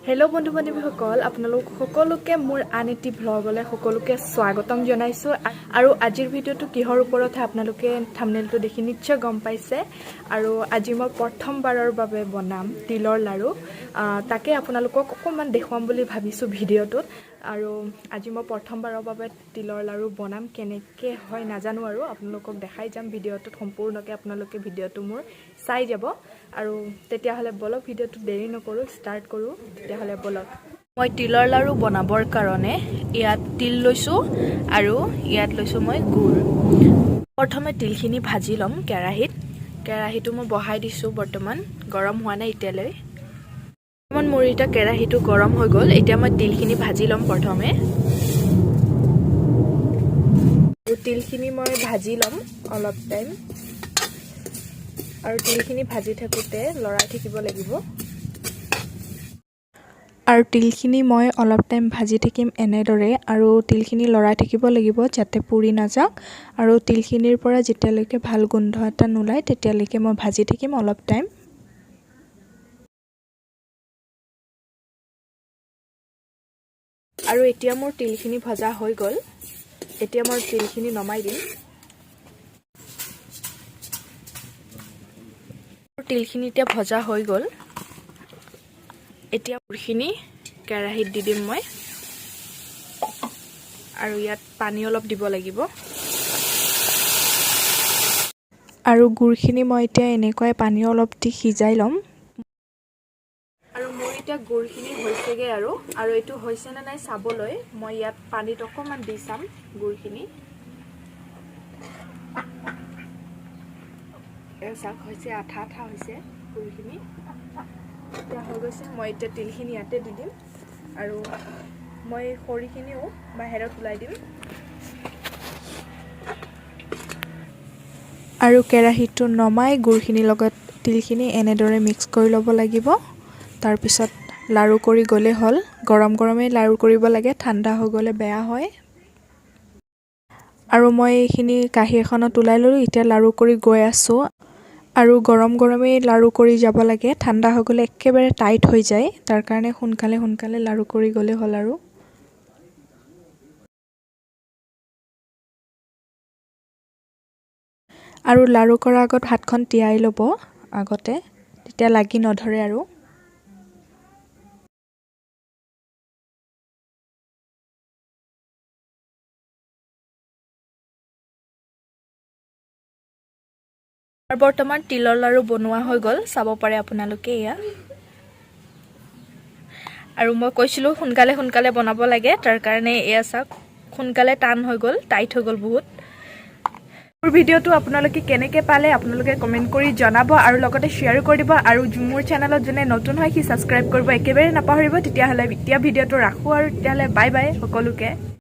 hello' বন্ধু বান্ধৱীসকল আপোনালোক সকলোকে মোৰ আন এটি ভ্লগলৈ সকলোকে স্বাগতম জনাইছো আৰু আজিৰ ভিডিঅ'টো কিহৰ ওপৰত আপোনালোকে থাম্বনেইলটো দেখি নিশ্চয় গম পাইছে আৰু আজি মই প্ৰথমবাৰৰ বাবে বনাম তিলৰ লাড়ু তাকে আপোনালোকক অকমান দেখুৱাম বুলি ভাবিছো ভিডিঅ'টোত আৰু আজি মই প্ৰথমবাৰৰ বাবে তিলৰ লাড়ু বনাম কেনেকৈ হয় নাজানো আৰু আপোনালোকক দেখাই যাম ভিডিঅ'টোত সম্পূৰ্ণকৈ আপোনালোকে ভিডিঅ'টো মোৰ চাই যাব আৰু তেতিয়া হলে বলক ভিডিঅ'টো দেৰি নকৰো ষ্টাৰ্ট কৰো তেতিয়া হলে বলক মই তিলৰ লাড়ু বনাবৰ কাৰণে ইয়াত তিল লৈছো আৰু ইয়াত লৈছো মই গুড় প্ৰথমে তিলখিনি ভাজি লম কেৰাহীটো মই বহাই দিছো বৰ্তমান গৰম হোৱা নাই এতিয়ালৈ বৰ্তমান মোৰ এটা কেৰাহীটো গৰম হৈ গল এতিয়া মই তিলখিনি ভাজি লম প্ৰথমে তিলখিনি মই ভাজি লম অলপ টাইম আৰু তিলখিনি ভাজি থাকোতে লৰাই থাকিব লাগিব আৰু তিলখিনি মই অলপ টাইম ভাজি থাকিম এনেদৰে আৰু তিলখিনি লৰাই থাকিব লাগিব যাতে পুৰি নাযাওক আৰু তিলখিনিৰ পৰা যেতিয়ালৈকে ভাল গোন্ধ এটা নোলায় তেতিয়ালৈকে মই ভাজি থাকিম অলপ টাইম আৰু এতিয়া মোৰ তিলখিনি ভজা হৈ গল এতিয়া মই তিলখিনি নমাই দিম তিলখিনি এতিয়া ভজা হৈ গল এতিয়া গুড়খিনি কেৰাহীত দি দিম মই আৰু ইয়াত পানী অলপ দিব লাগিব আৰু গুড়খিনি মই এতিয়া এনেকৈ পানী অলপ দি সিজাই লম আৰু মোৰ এতিয়া গুড়খিনি হৈছেগে আৰু এইটো হৈছে নে নাই চাবলৈ মই ইয়াত পানীত অকমান দি চাম গুড়খিনি চাক হৈছে আঠা আঠা হৈছে গুড়খিনি এতিয়া হৈ গৈছে মই এতিয়া তিলখিনি ইয়াতে দি দিম আৰু মই খৰিখিনিও বাহিৰত ওলাই দিম আৰু কেৰাহীটো নমাই গুড়খিনিৰ লগত তিলখিনি এনেদৰে মিক্স কৰি ল'ব লাগিব তাৰ পিছত লাড়ু কৰি গলে হল গৰম গৰমে লাড়ু কৰিব লাগে ঠাণ্ডা হৈ গলে বেয়া হয় আৰু মই এইখিনি কাঁহী এখনত ওলাই ললো এতিয়া লাড়ু কৰি গৈ আছো আৰু গৰম গৰমে লাড়ু কৰি যাব লাগে ঠাণ্ডা হৈ গলে একেবাৰে টাইট হৈ যায় তাৰ কাৰণে সোনকালে লাড়ু কৰি গলে হল আৰু লাড়ু কৰাৰ আগত হাতখন তিয়াই ল'ব আগতে তেতিয়া লাগি নধৰে আৰু বৰ্তমান তিলৰ লাড়ু বনোৱা হৈ গল চাব পাৰে আপোনালোকে এয়া আৰু মই কৈছিলো সোনকালে বনাব লাগে তাৰ কাৰণে এয়া চাওক সোনকালে টান হৈ গল টাইট হৈ গল বহুত মোৰ ভিডিঅ'টো আপোনালোকে কেনেকৈ পালে আপোনালোকে কমেন্ট কৰি জনাব আৰু লগতে শ্বেয়াৰ কৰি দিব আৰু মোৰ চেনেলত যোনে নতুন হয় কি সাবস্ক্ৰাইব কৰিব একেবাৰে নাপাহৰিব তেতিয়া হলে এতিয়া ভিডিঅ'টো ৰাখো আৰু তেতিয়া হলে বাই বাই সকলোকে